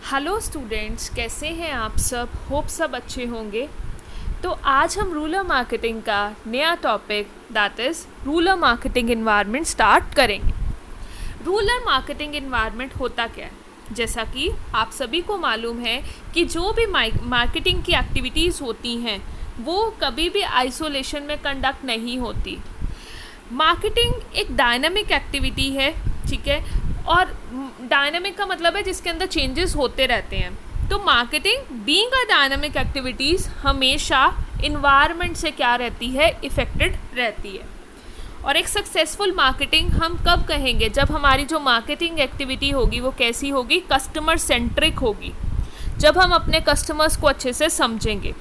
Hello students, कैसे हैं आप सब? होप सब अच्छे होंगे। तो आज हम रूरल मार्केटिंग का नया topic that is rural marketing environment start करेंगे। रूरल मार्केटिंग इन्वायरमेंट होता क्या है? जैसा कि आप सभी को मालूम है कि जो भी मार्केटिंग की एक्टिविटीज़ होती हैं वो कभी भी आइसोलेशन में कंडक्ट नहीं होती। मार्केटिंग एक डायनामिक एक्टिविटी है, ठीक है। और डायनामिक का मतलब है जिसके अंदर चेंजेस होते रहते हैं। तो marketing being a dynamic activities हमेशा इन्वायरमेंट से क्या रहती है, इफेक्टेड रहती है। और एक सक्सेसफुल मार्केटिंग हम कब कहेंगे? जब हमारी जो मार्केटिंग एक्टिविटी होगी वो कैसी होगी? कस्टमर सेंट्रिक होगी। जब हम अपने कस्टमर्स को अच्छे से समझेंगे,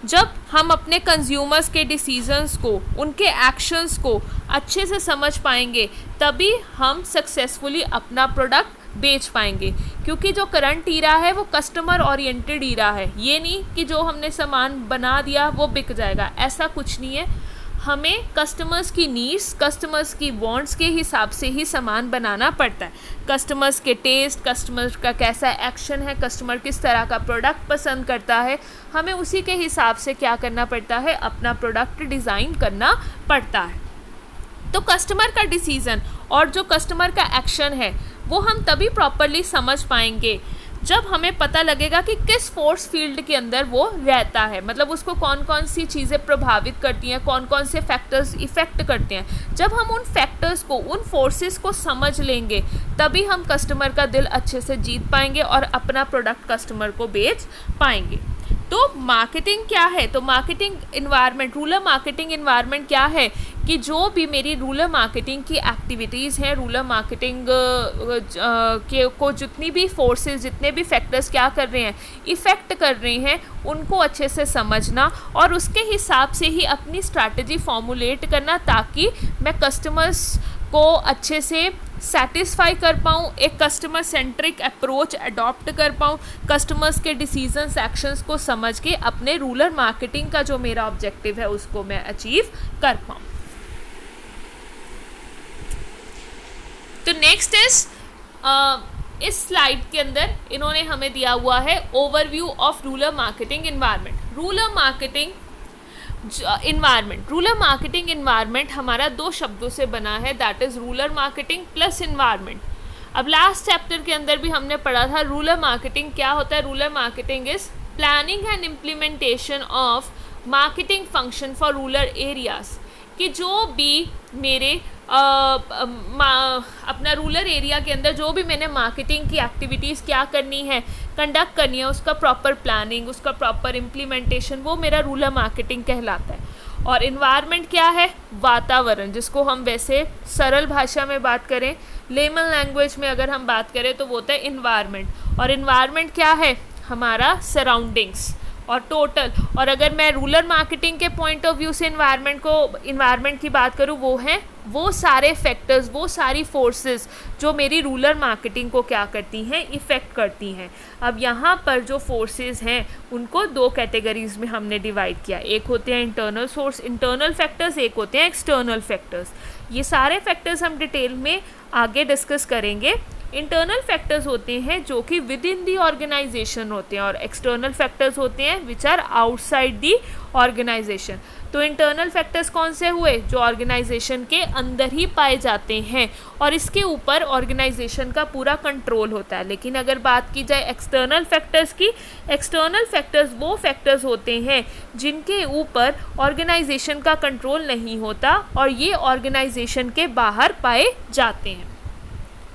जब हम अपने कंज्यूमर्स के डिसीजंस को, उनके एक्शंस को अच्छे से समझ पाएंगे, तभी हम सक्सेसफुली अपना प्रोडक्ट बेच पाएंगे। क्योंकि जो करंट ईरा है वो कस्टमर ओरिएंटेड ईरा है। ये नहीं कि जो हमने सामान बना दिया वो बिक जाएगा, ऐसा कुछ नहीं है। हमें कस्टमर्स की नीड्स, कस्टमर्स की वांट्स के हिसाब से ही सामान बनाना पड़ता है। कस्टमर्स के टेस्ट, कस्टमर का कैसा एक्शन है, कस्टमर किस तरह का प्रोडक्ट पसंद करता है, हमें उसी के हिसाब से क्या करना पड़ता है, अपना प्रोडक्ट डिज़ाइन करना पड़ता है। तो कस्टमर का डिसीज़न और जो कस्टमर का एक्शन है वो हम तभी प्रॉपरली समझ पाएंगे जब हमें पता लगेगा कि किस फोर्स फील्ड के अंदर वो रहता है। मतलब उसको कौन कौन सी चीज़ें प्रभावित करती हैं, कौन कौन से फैक्टर्स इफ़ेक्ट करते हैं। जब हम उन फैक्टर्स को, उन फोर्सेस को समझ लेंगे, तभी हम कस्टमर का दिल अच्छे से जीत पाएंगे और अपना प्रोडक्ट कस्टमर को बेच पाएंगे। तो मार्केटिंग क्या है? तो marketing environment, rural marketing environment क्या है कि जो भी मेरी रूरल मार्केटिंग की एक्टिविटीज़ हैं, रूरल मार्केटिंग को जितनी भी फोर्सेस, जितने भी फैक्टर्स क्या कर रहे हैं, इफ़ेक्ट कर रहे हैं, उनको अच्छे से समझना और उसके हिसाब से ही अपनी स्ट्रैटेजी फॉर्मुलेट करना, ताकि मैं कस्टमर्स को अच्छे से सेटिस्फाई कर पाऊँ, एक कस्टमर सेंट्रिक अप्रोच अडॉप्ट कर पाऊँ, कस्टमर्स के डिसीजंस, एक्शंस को समझ के अपने रूरल मार्केटिंग का जो मेरा ऑब्जेक्टिव है उसको मैं अचीव कर पाऊँ। तो नेक्स्ट इज इस स्लाइड के अंदर इन्होंने हमें दिया हुआ है overview of rural marketing environment. Rural marketing environment, rural marketing environment हमारा दो शब्दों से बना है, that is rural marketing plus environment. अब लास्ट चैप्टर के अंदर भी हमने पढ़ा था रूरल मार्केटिंग क्या होता है। Rural marketing is planning and implementation of marketing function for rural areas, कि जो भी मेरे अपना रूरल एरिया के अंदर जो भी मैंने मार्केटिंग की एक्टिविटीज़ क्या करनी है, कंडक्ट करनी है, उसका प्रॉपर प्लानिंग, उसका प्रॉपर इम्प्लीमेंटेशन, वो मेरा रूरल मार्केटिंग कहलाता है। और इन्वायरमेंट क्या है? वातावरण, जिसको हम वैसे सरल भाषा में बात करें, लेमन लैंग्वेज में अगर हम बात करें तो वो होता है इन्वायरमेंट। और इन्वायरमेंट क्या है? हमारा सराउंडिंग्स और टोटल। और अगर मैं रूरल मार्केटिंग के पॉइंट ऑफ व्यू से इन्वायरमेंट की बात करूँ, वो हैं वो सारे फैक्टर्स, वो सारी फोर्सेस जो मेरी रूरल मार्केटिंग को क्या करती हैं, इफ़ेक्ट करती हैं। अब यहाँ पर जो फोर्सेस हैं उनको दो कैटेगरीज में हमने डिवाइड किया। एक होते हैं इंटरनल फैक्टर्स, एक होते हैं एक्सटर्नल फैक्टर्स। ये सारे फैक्टर्स हम डिटेल में आगे डिस्कस करेंगे। इंटरनल फैक्टर्स होते हैं जो कि विद इन दी ऑर्गेनाइजेशन होते हैं, और एक्सटर्नल फैक्टर्स होते हैं which are outside the organisation. तो इंटरनल फैक्टर्स कौन से हुए? जो ऑर्गेनाइजेशन के अंदर ही पाए जाते हैं और इसके ऊपर ऑर्गेनाइजेशन का पूरा कंट्रोल होता है। लेकिन अगर बात की जाए एक्सटर्नल फैक्टर्स की, एक्सटर्नल फैक्टर्स वो फैक्टर्स होते हैं जिनके ऊपर ऑर्गेनाइजेशन का कंट्रोल नहीं होता और ये ऑर्गेनाइजेशन के बाहर पाए जाते हैं।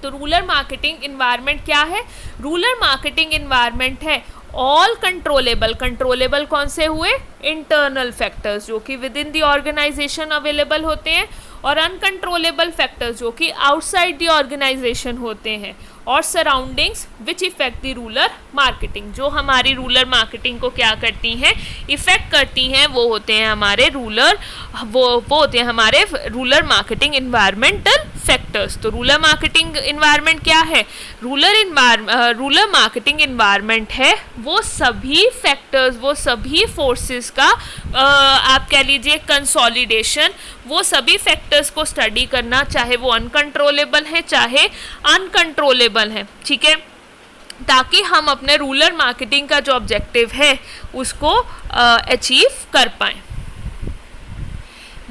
तो रूरल मार्केटिंग इन्वायरमेंट क्या है? रूरल मार्केटिंग इन्वायरमेंट है ऑल कंट्रोलेबल कौन से हुए? इंटरनल फैक्टर्स जो कि within the organisation available होते हैं, और अनकंट्रोलेबल फैक्टर्स जो कि आउटसाइड दी ऑर्गेनाइजेशन होते हैं, और सराउंडिंग्स विच इफेक्ट दी रूरल मार्केटिंग, जो हमारी रूरल मार्केटिंग को क्या करती हैं, इफेक्ट करती हैं, वो होते हैं हमारे रूरल मार्केटिंग इन्वायरमेंटल फैक्टर्स। तो रूरल मार्केटिंग इन्वायरमेंट क्या है? रूरल मार्केटिंग इन्वायरमेंट है वो सभी फैक्टर्स, वो सभी फोर्सेस का आप कह लीजिए कंसोलिडेशन, वो सभी फैक्टर्स को स्टडी करना, चाहे वो अनकंट्रोलेबल है चाहे अनकंट्रोलेबल है, ठीक है। ताकि हम अपने रूरल मार्केटिंग का जो ऑब्जेक्टिव है उसको अचीव कर पाएँ।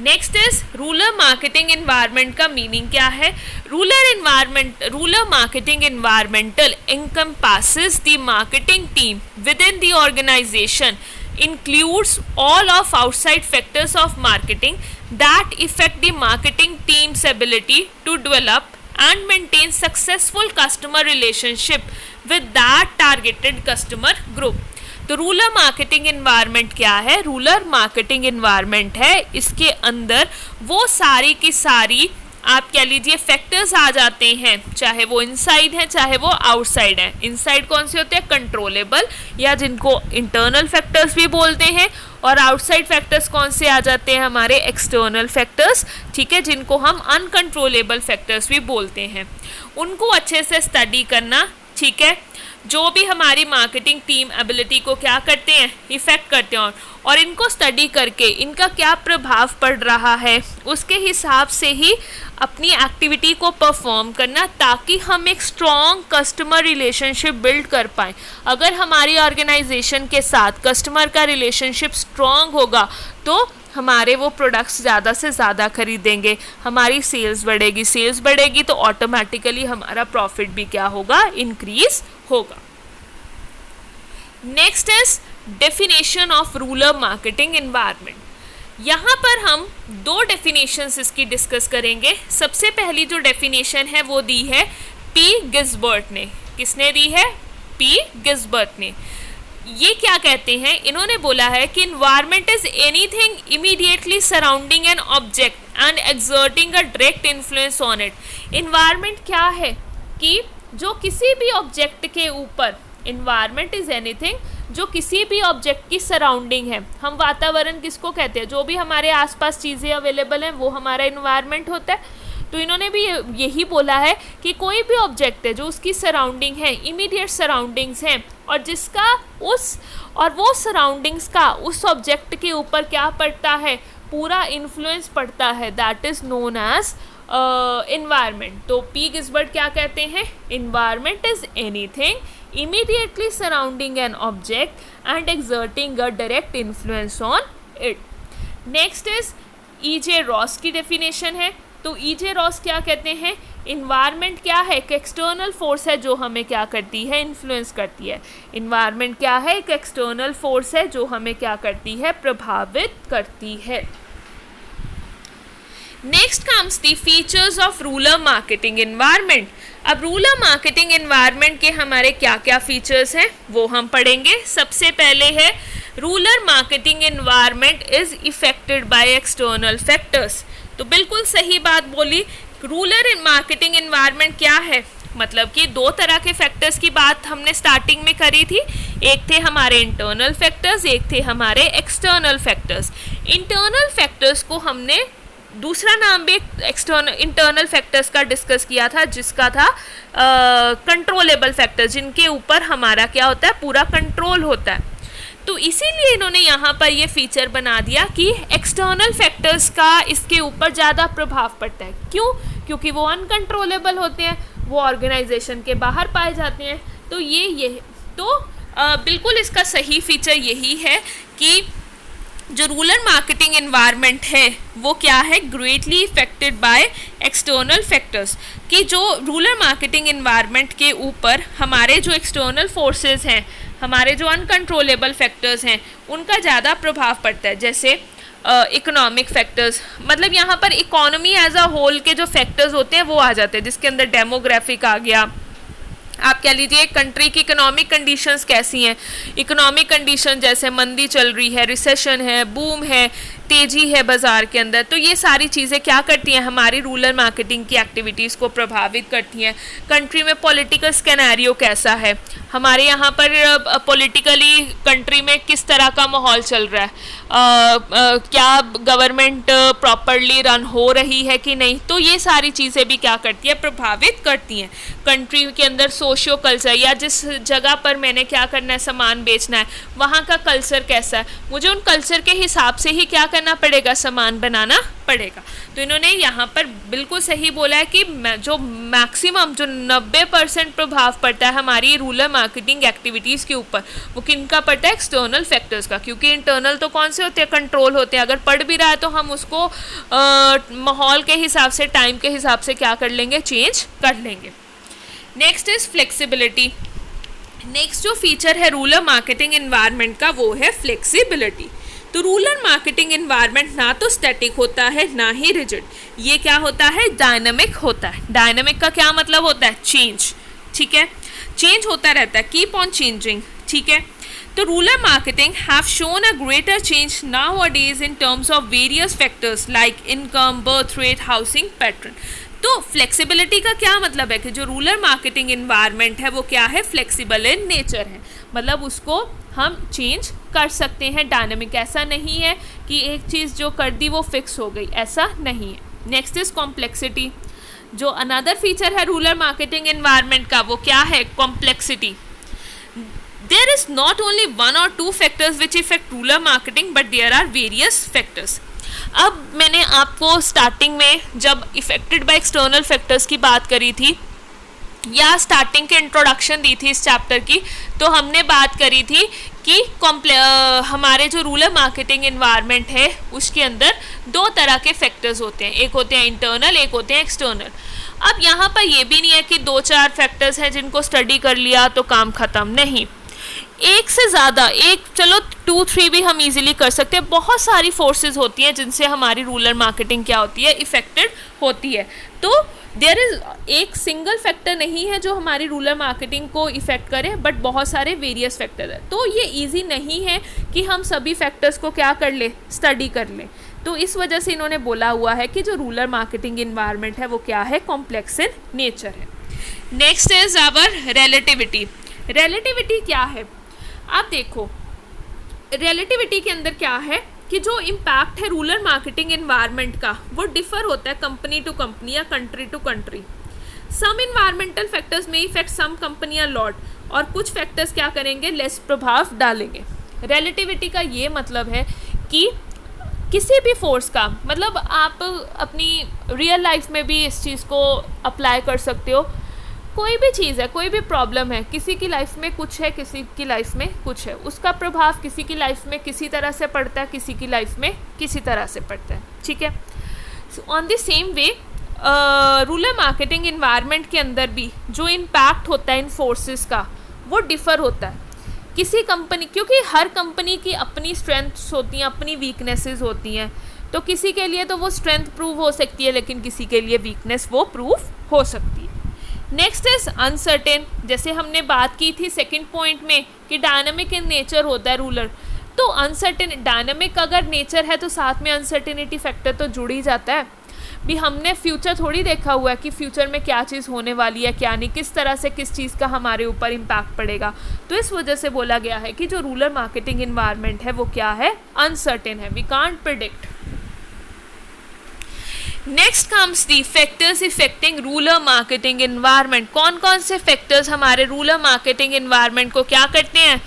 Next is rural marketing environment का मीनिंग क्या है? Rural marketing environmental encompasses the marketing team within the organization, includes all of outside factors of marketing that affect the marketing team's ability to develop and maintain successful customer relationship with that targeted customer group। तो rural marketing environment क्या है? Rural marketing environment है, इसके अंदर वो सारी की सारी आप कह लीजिए फैक्टर्स आ जाते हैं, चाहे वो इनसाइड है चाहे वो आउटसाइड है। इनसाइड कौन से होते हैं? कंट्रोलेबल, या जिनको इंटरनल फैक्टर्स भी बोलते हैं, और आउटसाइड फैक्टर्स कौन से आ जाते हैं? हमारे एक्सटर्नल फैक्टर्स, ठीक है, जिनको हम अनकंट्रोलेबल फैक्टर्स भी बोलते हैं। उनको अच्छे से स्टडी करना, ठीक है, जो भी हमारी मार्केटिंग टीम एबिलिटी को क्या करते हैं? इफेक्ट करते हैं, और इनको स्टडी करके इनका क्या प्रभाव पड़ रहा है उसके हिसाब से ही अपनी एक्टिविटी को परफॉर्म करना, ताकि हम एक स्ट्रॉन्ग कस्टमर रिलेशनशिप बिल्ड कर पाएँ। अगर हमारी ऑर्गेनाइजेशन के साथ कस्टमर का रिलेशनशिप स्ट्रॉन्ग होगा तो हमारे वो प्रोडक्ट्स ज़्यादा से ज़्यादा खरीदेंगे, हमारी सेल्स बढ़ेगी तो ऑटोमेटिकली हमारा प्रॉफिट भी क्या होगा? इंक्रीज होगा। Next is definition of rural marketing environment. यहाँ पर हम दो डेफिनेशंस इसकी डिस्कस करेंगे। सबसे पहली जो डेफिनेशन है वो दी है पी गिस्बर्ट ने। किसने दी है? पी गिस्बर्ट ने। ये क्या कहते हैं? इन्होंने बोला है कि environment is anything immediately surrounding an object and exerting a direct influence on it. Environment क्या है? कि जो किसी भी ऑब्जेक्ट के ऊपर, इन्वायरमेंट इज एनीथिंग जो किसी भी ऑब्जेक्ट की सराउंडिंग है। हम वातावरण किसको कहते हैं? जो भी हमारे आसपास चीज़ें अवेलेबल हैं वो हमारा इन्वायरमेंट होता है। तो इन्होंने भी यही बोला है कि कोई भी ऑब्जेक्ट है जो उसकी सराउंडिंग है, इमीडिएट सराउंडिंग्स हैं, और जिसका वो सराउंडिंग्स का उस ऑब्जेक्ट के ऊपर क्या पड़ता है? पूरा इन्फ्लुएंस पड़ता है, that is known as environment. तो पी गिस्बर्ट क्या कहते हैं? Environment is anything immediately surrounding an object and exerting a direct influence on it. Next is E.J. Ross की डेफिनेशन है। तो E.J. रॉस क्या कहते हैं? इन्वायरमेंट क्या है? एक एक्सटर्नल फोर्स है जो हमें क्या करती है? इन्फ्लुएंस करती है। इन्वायरमेंट क्या है? एक एक्सटर्नल फोर्स है जो हमें क्या करती है? प्रभावित करती है। Next comes the features of rural marketing environment. अब रूरल मार्केटिंग इन्वायरमेंट के हमारे क्या क्या फीचर्स हैं वो हम पढ़ेंगे। सबसे पहले है rural marketing environment is affected by external factors. तो बिल्कुल सही बात बोली। रूरल मार्केटिंग इन्वायरमेंट क्या है? मतलब कि दो तरह के फैक्टर्स की बात हमने स्टार्टिंग में करी थी। एक थे हमारे इंटरनल फैक्टर्स, एक थे हमारे एक्सटर्नल फैक्टर्स। इंटरनल फैक्टर्स को हमने दूसरा नाम भी एक्सटर्नल इंटरनल फैक्टर्स का डिस्कस किया था, जिसका था कंट्रोलेबल फैक्टर्स, जिनके ऊपर हमारा क्या होता है? पूरा कंट्रोल होता है। तो इसीलिए इन्होंने यहाँ पर ये फीचर बना दिया कि एक्सटर्नल फैक्टर्स का इसके ऊपर ज़्यादा प्रभाव पड़ता है। क्यों? क्योंकि वो अनकंट्रोलेबल होते हैं, वो ऑर्गेनाइजेशन के बाहर पाए जाते हैं। तो बिल्कुल इसका सही फीचर यही है कि जो रूरल मार्केटिंग इन्वायरमेंट है वो क्या है? Greatly affected by external factors. कि जो रूरल मार्केटिंग इन्वायरमेंट के ऊपर हमारे जो एक्सटर्नल फोर्सेस हैं, हमारे जो अनकंट्रोलेबल फैक्टर्स हैं, उनका ज़्यादा प्रभाव पड़ता है। जैसे इकोनॉमिक फैक्टर्स, मतलब यहाँ पर इकोनॉमी एज अ होल के जो फैक्टर्स होते हैं वो आ जाते हैं, जिसके अंदर डेमोग्राफिक आ गया। आप कह लीजिए कंट्री की इकोनॉमिक कंडीशंस कैसी हैं। इकोनॉमिक कंडीशन जैसे मंदी चल रही है, रिसेशन है, बूम है, तेज़ी है बाज़ार के अंदर। तो ये सारी चीज़ें क्या करती हैं? हमारी रूरल मार्केटिंग की एक्टिविटीज़ को प्रभावित करती हैं। कंट्री में पॉलिटिकल स्कैनारियो कैसा है, हमारे यहाँ पर पॉलिटिकली कंट्री में किस तरह का माहौल चल रहा है, क्या गवर्नमेंट प्रॉपरली रन हो रही है कि नहीं। तो ये सारी चीज़ें भी क्या करती है? प्रभावित करती हैं। कंट्री के अंदर सोशियो कल्चर, या जिस जगह पर मैंने क्या करना है, सामान बेचना है, वहाँ का कल्चर कैसा है, मुझे उन कल्चर के हिसाब से ही क्या करना पड़ेगा, सामान बनाना पड़ेगा। तो इन्होंने यहाँ पर बिल्कुल सही बोला है कि जो मैक्सिमम जो 90% प्रभाव पड़ता है हमारी रूरल मार्केटिंग एक्टिविटीज़ के ऊपर, वो किनका पड़ता है? एक्सटर्नल फैक्टर्स का। क्योंकि इंटरनल तो कौन से होते हैं? कंट्रोल होते हैं। अगर पड़ भी रहा है तो हम उसको माहौल के हिसाब से, टाइम के हिसाब से क्या कर लेंगे? चेंज कर लेंगे। Next is flexibility. नेक्स्ट जो फीचर है रूरल मार्केटिंग एनवायरनमेंट का वो है फ्लेक्सिबिलिटी। तो रूरल मार्केटिंग एनवायरनमेंट ना तो स्टैटिक होता है ना ही रिजिड, ये क्या होता है? डायनामिक होता है। डायनामिक का क्या मतलब होता है? चेंज, ठीक है, चेंज होता रहता है, कीप ऑन चेंजिंग, ठीक है। तो rural marketing have shown a greater change nowadays in terms of various factors like income, birth rate, housing pattern. तो फ्लेक्सिबिलिटी का क्या मतलब है कि जो रूरल मार्केटिंग एनवायरनमेंट है वो क्या है? फ्लेक्सिबल इन नेचर है, मतलब उसको हम चेंज कर सकते हैं। डायनामिक ऐसा नहीं है कि एक चीज़ जो कर दी वो फिक्स हो गई, ऐसा नहीं है। Next is complexity. जो अनदर फीचर है रूरल मार्केटिंग एनवायरनमेंट का वो क्या है? Complexity. There is not only one or two factors which affect rural marketing but there are various factors. अब मैंने आपको स्टार्टिंग में जब इफेक्टेड बाय एक्सटर्नल फैक्टर्स की बात करी थी या स्टार्टिंग के इंट्रोडक्शन दी थी इस चैप्टर की, तो हमने बात करी थी कि हमारे जो रूरल मार्केटिंग एनवायरनमेंट है उसके अंदर दो तरह के फैक्टर्स होते हैं, एक होते हैं इंटरनल, एक होते हैं एक्सटर्नल। अब यहाँ पर ये भी नहीं है कि 2-4 फैक्टर्स हैं जिनको स्टडी कर लिया तो काम ख़त्म, नहीं, एक से ज़्यादा, एक चलो 2-3 भी हम इजीली कर सकते हैं। बहुत सारी फोर्सेस होती हैं जिनसे हमारी रूरल मार्केटिंग क्या होती है? इफेक्टेड होती है। तो देयर इज एक सिंगल फैक्टर नहीं है जो हमारी रूरल मार्केटिंग को इफेक्ट करे, बट बहुत सारे वेरियस फैक्टर है। तो ये इजी नहीं है कि हम सभी फैक्टर्स को क्या कर ले? स्टडी कर लें। तो इस वजह से इन्होंने बोला हुआ है कि जो रूरल मार्केटिंग इन्वायरमेंट है वो क्या है? कॉम्प्लेक्स इन नेचर है। Next is our relativity. Relativity क्या है? आप देखो, रिलेटिविटी के अंदर क्या है कि जो इम्पैक्ट है रूरल मार्केटिंग एनवायरनमेंट का वो डिफर होता है कंपनी टू कंपनी या country to country. Some environmental factors may affect some company lot, और कुछ फैक्टर्स क्या करेंगे? लेस प्रभाव डालेंगे। रिलेटिविटी का ये मतलब है कि किसी भी फोर्स का, मतलब आप अपनी रियल लाइफ में भी इस चीज़ को अप्लाई कर सकते हो। कोई भी चीज़ है, कोई भी प्रॉब्लम है, किसी की लाइफ में कुछ है, किसी की लाइफ में कुछ है, उसका प्रभाव किसी की लाइफ में किसी तरह से पड़ता है, किसी की लाइफ में किसी तरह से पड़ता है, ठीक है। On the same way rural marketing environment के अंदर भी जो इम्पैक्ट होता है इन फोर्सेस का वो डिफ़र होता है किसी कंपनी, क्योंकि हर कंपनी की अपनी स्ट्रेंथ्स होती हैं, अपनी वीकनेसेस होती हैं। तो किसी के लिए तो वो स्ट्रेंथ प्रूव हो सकती है, लेकिन किसी के लिए वीकनेस वो प्रूव हो सकती है। Next is uncertain. जैसे हमने बात की थी सेकंड पॉइंट में कि डायनामिक इन नेचर होता है रूरल, तो अनसर्टेन, डायनामिक अगर नेचर है तो साथ में अनसर्टेनिटी फैक्टर तो जुड़ ही जाता है। भी हमने फ्यूचर थोड़ी देखा हुआ है कि फ्यूचर में क्या चीज़ होने वाली है, क्या नहीं, किस तरह से किस चीज़ का हमारे ऊपर इम्पैक्ट पड़ेगा। तो इस वजह से बोला गया है कि जो रूरल मार्केटिंग इन्वायरमेंट है वो क्या है? अनसर्टेन है, we can't predict. Next comes the factors affecting rural marketing environment. कौन कौन से फैक्टर्स हमारे रूरल मार्केटिंग एनवायरनमेंट को क्या करते हैं?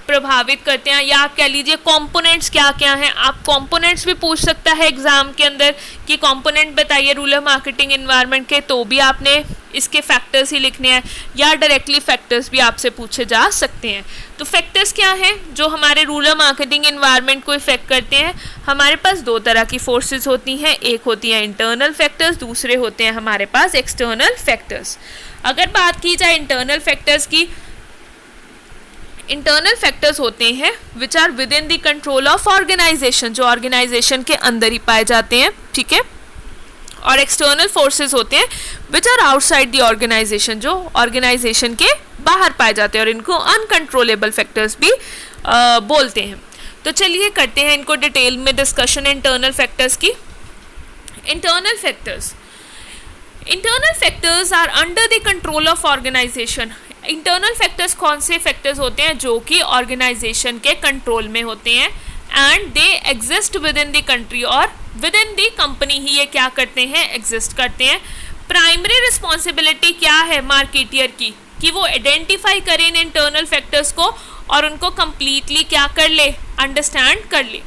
प्रभावित करते हैं, या आप कह लीजिए कंपोनेंट्स क्या क्या हैं। आप कंपोनेंट्स भी पूछ सकता है एग्जाम के अंदर कि कंपोनेंट बताइए रूरल मार्केटिंग एनवायरनमेंट के, तो भी आपने इसके फैक्टर्स ही लिखने हैं, या डायरेक्टली फैक्टर्स भी आपसे पूछे जा सकते हैं। तो फैक्टर्स क्या हैं जो हमारे रूरल मार्केटिंग एनवायरनमेंट को इफेक्ट करते हैं? हमारे पास दो तरह की फोर्सेस होती हैं, एक होती हैं इंटरनल फैक्टर्स, दूसरे होते हैं हमारे पास एक्सटर्नल फैक्टर्स। अगर बात की जाए इंटरनल फैक्टर्स की, इंटरनल फैक्टर्स होते हैं which are within the control of organisation, जो ऑर्गेनाइजेशन के अंदर ही पाए जाते हैं, ठीक है। और एक्सटर्नल फोर्सेस होते हैं which are outside the organisation, जो ऑर्गेनाइजेशन के बाहर पाए जाते हैं, और इनको अनकंट्रोलेबल फैक्टर्स भी बोलते हैं। तो चलिए करते हैं इनको डिटेल में डिस्कशन इंटरनल फैक्टर्स की। Internal factors are under the control of organisation. Internal factors कौन से फैक्टर्स होते हैं? जो कि ऑर्गेनाइजेशन के कंट्रोल में होते हैं, and they exist with in the country, और विद इन द कंपनी ही ये क्या करते हैं? एग्जिस्ट करते हैं। प्राइमरी रिस्पॉन्सिबिलिटी क्या है मार्केटियर की? कि वो आइडेंटिफाई करें इन इंटरनल फैक्टर्स को और उनको कंप्लीटली क्या कर ले? अंडरस्टैंड कर ले।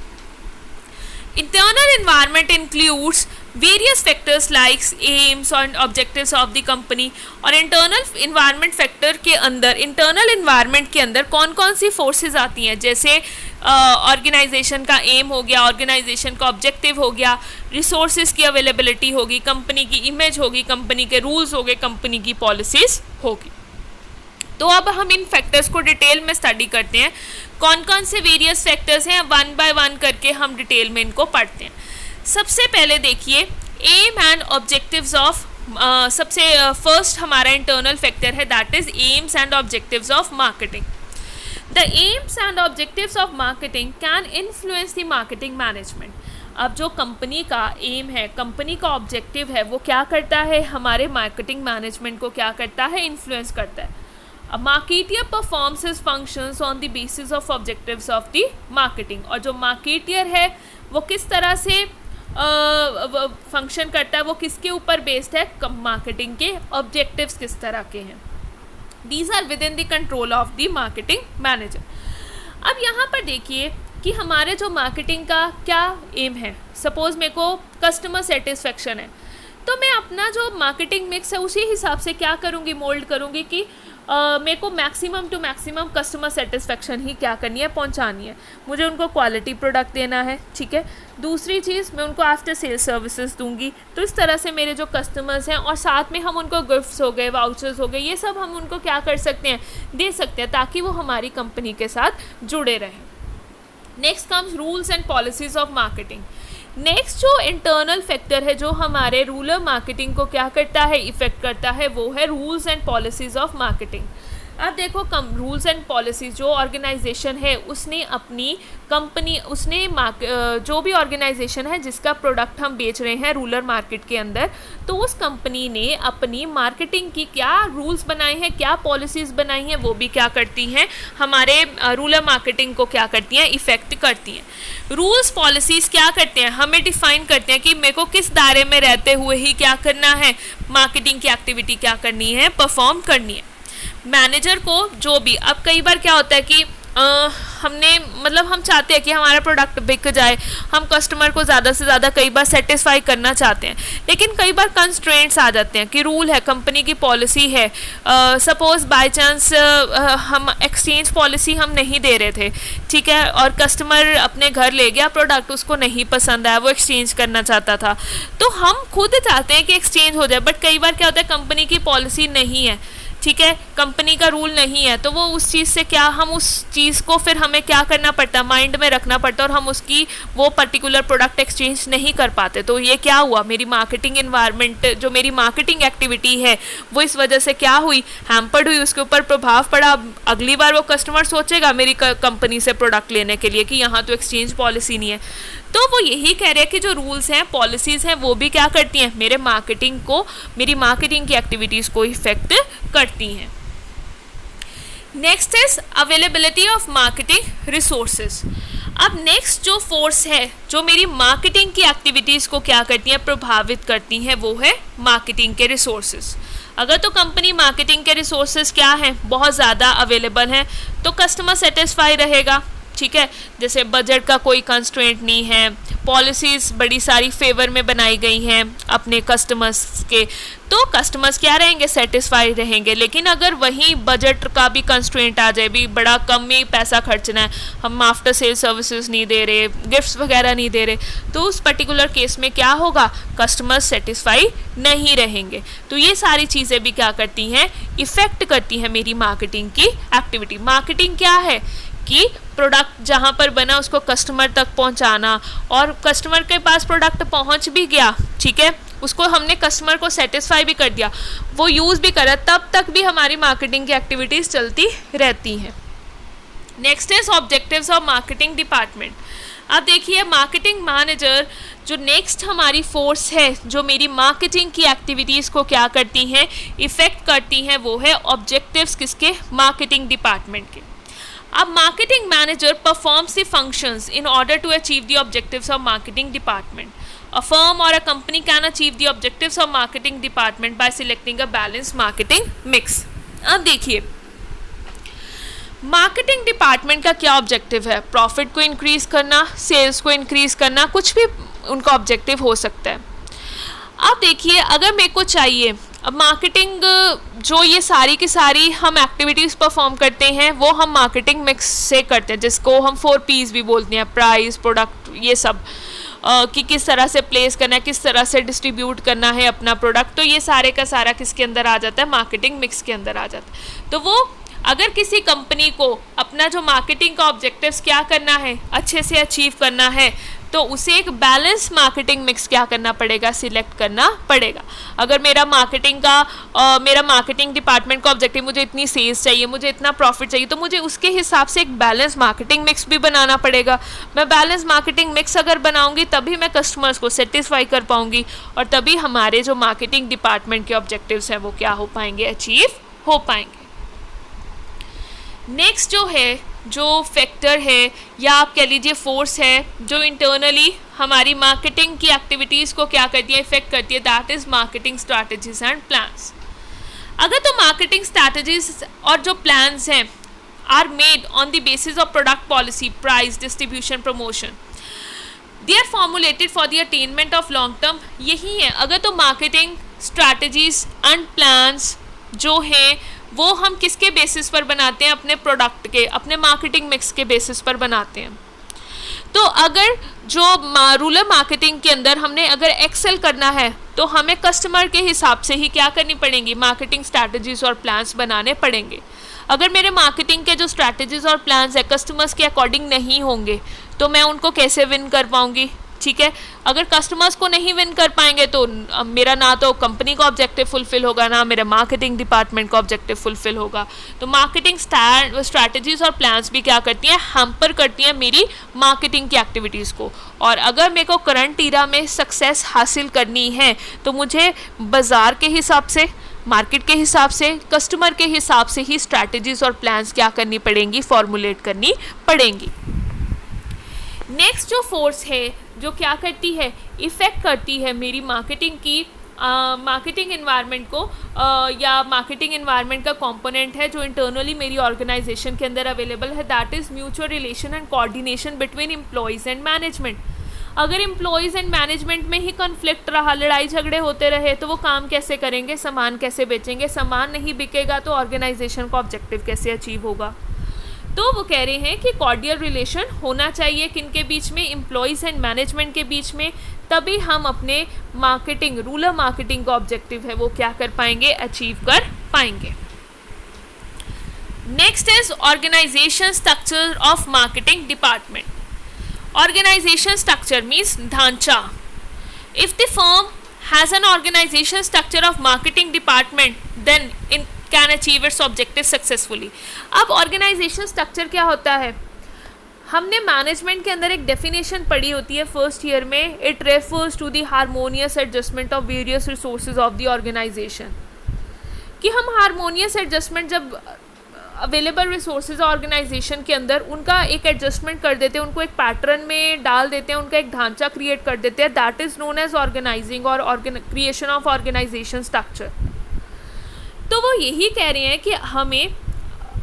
Internal environment includes various factors like aims and objectives of the company. और internal environment factor के अंदर, internal environment के अंदर कौन कौन सी forces आती हैं, जैसे ऑर्गेनाइजेशन का एम हो गया, ऑर्गेनाइजेशन का ऑब्जेक्टिव हो गया, रिसोर्सेज की अवेलेबिलिटी होगी, कंपनी की इमेज होगी, कंपनी के रूल्स हो गए, कंपनी की पॉलिसीज होगी। तो अब हम इन फैक्टर्स को डिटेल में स्टडी करते हैं। कौन कौन से वेरियस फैक्टर्स हैं, वन बाय वन करके हम डिटेल में इनको पढ़ते हैं। सबसे पहले देखिए एम एंड ऑब्जेक्टिव्स ऑफ, सबसे फर्स्ट हमारा इंटरनल फैक्टर है, that is AIIMS and objectives of marketing. The AIIMS and objectives of marketing can influence the marketing management. अब जो कंपनी का एम है, कंपनी का ऑब्जेक्टिव है, वो क्या करता है, हमारे मार्केटिंग मैनेजमेंट को क्या करता है, इन्फ्लुएंस करता है। A marketeer performs his functions on the basis of objectives of the marketing। और जो marketeer है वो किस तरह से फंक्शन करता है, वो किसके ऊपर बेस्ड है, मार्केटिंग के ऑब्जेक्टिव्स किस तरह के हैं। These are within the control of the marketing manager। अब यहाँ पर देखिए कि हमारे जो मार्केटिंग का क्या एम है। सपोज मेरे को कस्टमर सेटिस्फेक्शन है, तो मैं अपना जो मार्केटिंग मिक्स है उसी हिसाब से क्या करूँगी, मोल्ड करूँगी कि मेरे को maximum to maximum customer satisfaction ही क्या करनी है, पहुंचानी है। मुझे उनको क्वालिटी प्रोडक्ट देना है, ठीक है। दूसरी चीज़, मैं उनको आफ्टर सेल सर्विसेज दूंगी। तो इस तरह से मेरे जो कस्टमर्स हैं, और साथ में हम उनको गिफ्ट्स हो गए, वाउचर्स हो गए, ये सब हम उनको क्या कर सकते हैं, दे सकते हैं, ताकि वो हमारी कंपनी के साथ जुड़े रहें। Next comes rules and policies of marketing. Next जो इंटरनल फैक्टर है जो हमारे रूरल मार्केटिंग को क्या करता है, इफेक्ट करता है, वो है rules and policies of marketing. अब देखो रूल्स एंड पॉलिसीज, जो ऑर्गेनाइजेशन है उसने अपनी कंपनी, उसने जो भी ऑर्गेनाइजेशन है जिसका प्रोडक्ट हम बेच रहे हैं रूरल मार्केट के अंदर, तो उस कंपनी ने अपनी मार्केटिंग की क्या रूल्स बनाए हैं, क्या पॉलिसीज़ बनाई हैं, वो भी क्या करती हैं, हमारे रूरल मार्केटिंग को क्या करती हैं, इफ़ेक्ट करती हैं। रूल्स पॉलिसीज़ क्या करते हैं, हमें डिफ़ाइन करते हैं कि मेरे को किस दायरे में रहते हुए ही क्या करना है, मार्केटिंग की एक्टिविटी क्या करनी है, परफॉर्म करनी है। मैनेजर को जो भी, अब कई बार क्या होता है कि हमने मतलब हम चाहते हैं कि हमारा प्रोडक्ट बिक जाए, हम कस्टमर को ज़्यादा से ज़्यादा कई बार सेटिस्फाई करना चाहते हैं, लेकिन कई बार कंस्ट्रेंट्स आ जाते हैं कि रूल है, कंपनी की पॉलिसी है। सपोज़ बाय चांस हम एक्सचेंज पॉलिसी हम नहीं दे रहे थे, ठीक है, और कस्टमर अपने घर ले गया प्रोडक्ट, उसको नहीं पसंद आया, वो एक्सचेंज करना चाहता था, तो हम खुद चाहते हैं कि एक्सचेंज हो जाए, बट कई बार क्या होता है कंपनी की पॉलिसी नहीं है, ठीक है, कंपनी का रूल नहीं है, तो वो उस चीज़ से क्या, हम उस चीज़ को फिर हमें क्या करना पड़ता है, माइंड में रखना पड़ता है, और हम उसकी वो पर्टिकुलर प्रोडक्ट एक्सचेंज नहीं कर पाते। तो ये क्या हुआ, मेरी मार्केटिंग इन्वायरमेंट, जो मेरी मार्केटिंग एक्टिविटी है वो इस वजह से क्या हुई, हैम्पर्ड हुई, उसके ऊपर प्रभाव पड़ा। अगली बार वो कस्टमर सोचेगा मेरी कंपनी से प्रोडक्ट लेने के लिए कि यहाँ तो एक्सचेंज पॉलिसी नहीं है। तो वो यही कह रहे हैं कि जो रूल्स हैं, पॉलिसीज़ हैं, वो भी क्या करती हैं, मेरे मार्केटिंग को, मेरी मार्केटिंग की एक्टिविटीज़ को इफेक्ट करती हैं। Next is availability of marketing resources. अब नेक्स्ट जो फोर्स है जो मेरी मार्केटिंग की एक्टिविटीज़ को क्या करती हैं, प्रभावित करती हैं, वो है मार्केटिंग के रिसोर्सेज। अगर तो कंपनी मार्केटिंग के रिसोर्सेज क्या हैं, बहुत ज़्यादा अवेलेबल हैं, तो कस्टमर सेटिस्फाई रहेगा, ठीक है। जैसे बजट का कोई कंस्ट्रेंट नहीं है, पॉलिसीज़ बड़ी सारी फेवर में बनाई गई हैं अपने कस्टमर्स के, तो कस्टमर्स क्या रहेंगे, सेटिस्फाई रहेंगे। लेकिन अगर वहीं बजट का भी कंस्ट्रेंट आ जाए, भी बड़ा कम ही पैसा खर्चना है, हम आफ्टर सेल सर्विसेज नहीं दे रहे, गिफ्ट्स वगैरह नहीं दे रहे, तो उस पर्टिकुलर केस में क्या होगा, कस्टमर्स सेटिस्फाई नहीं रहेंगे। तो ये सारी चीज़ें भी क्या करती हैं, इफ़ेक्ट करती हैं मेरी मार्केटिंग की एक्टिविटी। मार्केटिंग क्या है कि प्रोडक्ट जहाँ पर बना उसको कस्टमर तक पहुँचाना, और कस्टमर के पास प्रोडक्ट पहुँच भी गया, ठीक है, उसको हमने कस्टमर को सेटिस्फाई भी कर दिया, वो यूज़ भी करा, तब तक भी हमारी मार्केटिंग की एक्टिविटीज़ चलती रहती हैं। Next is objectives of marketing department. अब देखिए मार्केटिंग मैनेजर जो नेक्स्ट हमारी फोर्स है जो मेरी मार्केटिंग की एक्टिविटीज़ को क्या करती हैं, इफ़ेक्ट करती हैं, वो है ऑब्जेक्टिव्स किसके, मार्केटिंग डिपार्टमेंट के। अब marketing manager performs the functions in order to achieve the objectives of marketing department. A firm or a company can achieve the objectives of marketing department by selecting a balanced marketing mix। अब देखिए marketing department का क्या objective है? Profit को increase करना, sales को increase करना, कुछ भी उनका ऑब्जेक्टिव हो सकता है। अब देखिए, अगर मेरे को चाहिए, अब मार्केटिंग जो ये सारी की सारी हम एक्टिविटीज़ परफॉर्म करते हैं वो हम मार्केटिंग मिक्स से करते हैं, जिसको हम 4 P's भी बोलते हैं, प्राइस, प्रोडक्ट, ये सब, कि किस तरह से प्लेस करना है, किस तरह से डिस्ट्रीब्यूट करना है अपना प्रोडक्ट, तो ये सारे का सारा किसके अंदर आ जाता है? मार्केटिंग मिक्स के अंदर आ जाता है। तो वो अगर किसी कंपनी को अपना जो मार्केटिंग का ऑब्जेक्टिव्स क्या करना है, अच्छे से अचीव करना है, तो उसे एक बैलेंस मार्केटिंग मिक्स क्या करना पड़ेगा? सिलेक्ट करना पड़ेगा। अगर मेरा मार्केटिंग डिपार्टमेंट का ऑब्जेक्टिव मुझे इतनी सेल्स चाहिए, मुझे इतना प्रॉफिट चाहिए, तो मुझे उसके हिसाब से एक बैलेंस मार्केटिंग मिक्स भी बनाना पड़ेगा। मैं बैलेंस मार्केटिंग मिक्स अगर बनाऊंगी तभी मैं कस्टमर्स को सेटिस्फाई कर पाऊंगी, और तभी हमारे जो मार्केटिंग डिपार्टमेंट के ऑब्जेक्टिव्स हैं वो क्या हो पाएंगे? अचीव हो पाएंगे। नेक्स्ट जो है, जो फैक्टर है या आप कह लीजिए फोर्स है, जो इंटरनली हमारी मार्केटिंग की एक्टिविटीज़ को क्या करती है? इफेक्ट करती है, that is marketing strategies and plans. अगर तो मार्केटिंग स्ट्रैटेजीज और जो प्लान्स हैं are made on the basis of product policy, price, distribution, promotion, they are formulated for the attainment of long term, यही है। अगर तो मार्केटिंग स्ट्रैटेजीज एंड प्लान्स जो हैं वो हम किसके बेसिस पर बनाते हैं? अपने प्रोडक्ट के, अपने मार्केटिंग मिक्स के बेसिस पर बनाते हैं। तो अगर जो रूरल मार्केटिंग के अंदर हमने अगर एक्सेल करना है तो हमें कस्टमर के हिसाब से ही क्या करनी पड़ेंगी? मार्केटिंग स्ट्रैटेजीज और प्लान्स बनाने पड़ेंगे। अगर मेरे मार्केटिंग के जो स्ट्रैटेजीज और प्लान्स है कस्टमर्स के अकॉर्डिंग नहीं होंगे तो मैं उनको कैसे विन कर पाऊंगी? ठीक है, अगर कस्टमर्स को नहीं विन कर पाएंगे तो मेरा ना तो कंपनी का ऑब्जेक्टिव फुलफिल होगा, ना मेरा मार्केटिंग डिपार्टमेंट का ऑब्जेक्टिव फुलफिल होगा। तो मार्केटिंग स्ट्रैटेजीज और प्लान्स भी क्या करती हैं? हैम्पर करती हैं मेरी मार्केटिंग की एक्टिविटीज़ को। और अगर मेरे को करंट ईरा में सक्सेस हासिल करनी है तो मुझे बाज़ार के हिसाब से, मार्केट के हिसाब से, कस्टमर के हिसाब से ही स्ट्रैटेजीज और प्लान्स क्या करनी पड़ेंगी? फॉर्मुलेट करनी पड़ेंगी। नेक्स्ट जो फोर्स है जो क्या करती है? इफ़ेक्ट करती है मेरी मार्केटिंग की मार्केटिंग इन्वायरमेंट को, या मार्केटिंग इन्वायरमेंट का कंपोनेंट है जो इंटरनली मेरी ऑर्गेनाइजेशन के अंदर अवेलेबल है, that is mutual relation and coordination between employees and management. अगर एम्प्लॉयज़ एंड मैनेजमेंट में ही कॉन्फ्लिक्ट रहा, लड़ाई झगड़े होते रहे, तो वो काम कैसे करेंगे? सामान कैसे बेचेंगे? सामान नहीं बिकेगा तो ऑर्गेनाइजेशन का ऑब्जेक्टिव कैसे अचीव होगा? तो वो कह रहे हैं कि कॉर्डियल रिलेशन होना चाहिए किनके बीच में? एम्प्लॉयज़ एंड मैनेजमेंट के बीच में, तभी हम अपने मार्केटिंग, रूरल मार्केटिंग का ऑब्जेक्टिव है वो क्या कर पाएंगे? अचीव कर पाएंगे। Next is organisation structure of marketing department. Organisation structure means ढांचा। If the firm has an organisation structure of marketing department then in can achieve its objective successfully. अब ऑर्गेनाइजेशन स्ट्रक्चर क्या होता है? हमने मैनेजमेंट के अंदर एक डेफिनेशन पढ़ी होती है फर्स्ट ईयर में, it refers to the harmonious adjustment of various resources of the organisation, कि हम हारमोनियस एडजस्टमेंट जब अवेलेबल रिसोर्सेज ऑर्गेनाइजेशन के अंदर उनका एक एडजस्टमेंट कर देते हैं, उनको एक पैटर्न में डाल देते हैं, उनका एक ढांचा क्रिएट कर देते हैं, that is known as organising और क्रिएशन ऑफ ऑर्गेनाइजेशन स्ट्रक्चर। तो वो यही कह रहे हैं कि हमें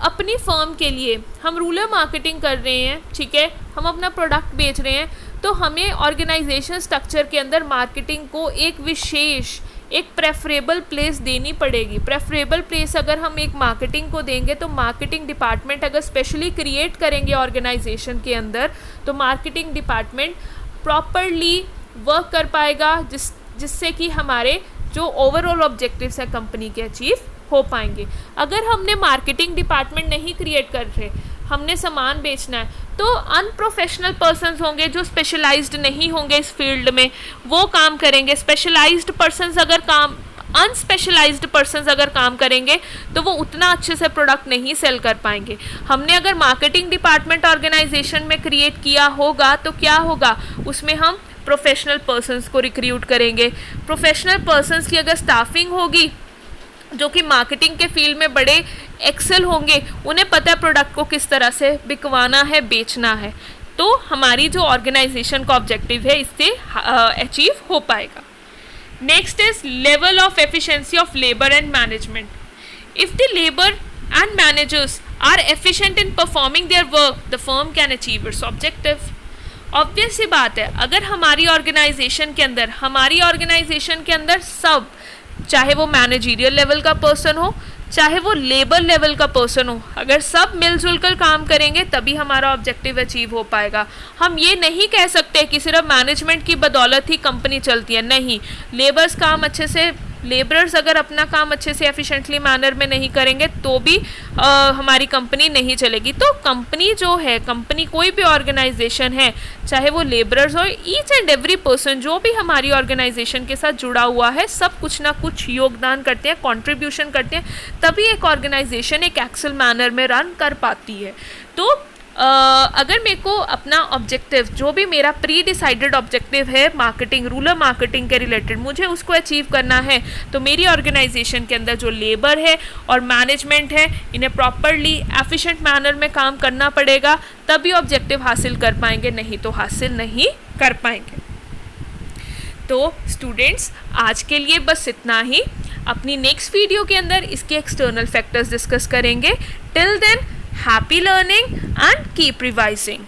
अपनी फर्म के लिए, हम रूरल मार्केटिंग कर रहे हैं, ठीक है, हम अपना प्रोडक्ट बेच रहे हैं, तो हमें ऑर्गेनाइजेशन स्ट्रक्चर के अंदर मार्केटिंग को एक विशेष, एक प्रेफरेबल प्लेस देनी पड़ेगी। प्रेफरेबल प्लेस अगर हम एक मार्केटिंग को देंगे तो मार्केटिंग डिपार्टमेंट अगर स्पेशली क्रिएट करेंगे ऑर्गेनाइजेशन के अंदर तो मार्केटिंग डिपार्टमेंट प्रॉपरली वर्क कर पाएगा, जिससे कि हमारे जो ओवरऑल ऑब्जेक्टिव्स हैं कंपनी के अचीव हो पाएंगे। अगर हमने मार्केटिंग डिपार्टमेंट नहीं क्रिएट कर रहे, हमने सामान बेचना है, तो अनप्रोफेशनल पर्सन्स होंगे जो स्पेशलाइज्ड नहीं होंगे इस फील्ड में, वो काम करेंगे। स्पेशलाइज्ड पर्सन्स अगर काम, अनस्पेशलाइज्ड पर्सन्स अगर काम करेंगे तो वो उतना अच्छे से प्रोडक्ट नहीं सेल कर पाएंगे। हमने अगर मार्केटिंग डिपार्टमेंट ऑर्गेनाइजेशन में क्रिएट किया होगा तो क्या होगा? उसमें हम प्रोफेशनल पर्सन्स को रिक्रूट करेंगे। प्रोफेशनल पर्सन्स की अगर स्टाफिंग होगी जो कि मार्केटिंग के फील्ड में बड़े एक्सेल होंगे, उन्हें पता है प्रोडक्ट को किस तरह से बिकवाना है, बेचना है, तो हमारी जो ऑर्गेनाइजेशन का ऑब्जेक्टिव है इससे अचीव हो पाएगा। Next is level of efficiency of labour and management. If the labour and managers are efficient in performing their work, the firm can achieve its objective. Obvious सी बात है, अगर हमारी ऑर्गेनाइजेशन के अंदर सब, चाहे वो मैनेजरियल लेवल का पर्सन हो, चाहे वो लेबर लेवल का पर्सन हो, अगर सब मिलजुल कर काम करेंगे तभी हमारा ऑब्जेक्टिव अचीव हो पाएगा। हम ये नहीं कह सकते कि सिर्फ मैनेजमेंट की बदौलत ही कंपनी चलती है, नहीं। लेबरर्स अगर अपना काम अच्छे से एफिशिएंटली मैनर में नहीं करेंगे तो भी हमारी कंपनी नहीं चलेगी। तो कंपनी जो है, कंपनी कोई भी ऑर्गेनाइजेशन है, चाहे वो लेबरर्स हो, ईच एंड एवरी पर्सन जो भी हमारी ऑर्गेनाइजेशन के साथ जुड़ा हुआ है, सब कुछ ना कुछ योगदान करते हैं, कंट्रीब्यूशन करते हैं, तभी एक ऑर्गेनाइजेशन एक एक्सेल मैनर में रन कर पाती है। तो अगर मेरे को अपना ऑब्जेक्टिव, जो भी मेरा प्री डिसाइडेड ऑब्जेक्टिव है मार्केटिंग, रूरल मार्केटिंग के रिलेटेड, मुझे उसको अचीव करना है, तो मेरी ऑर्गेनाइजेशन के अंदर जो लेबर है और मैनेजमेंट है, इन्हें प्रॉपरली एफिशिएंट मैनर में काम करना पड़ेगा, तभी ऑब्जेक्टिव हासिल कर पाएंगे, नहीं तो हासिल नहीं कर पाएंगे। तो स्टूडेंट्स, आज के लिए बस इतना ही। अपनी नेक्स्ट वीडियो के अंदर इसके एक्सटर्नल फैक्टर्स डिस्कस करेंगे। Till then, happy learning and keep revising.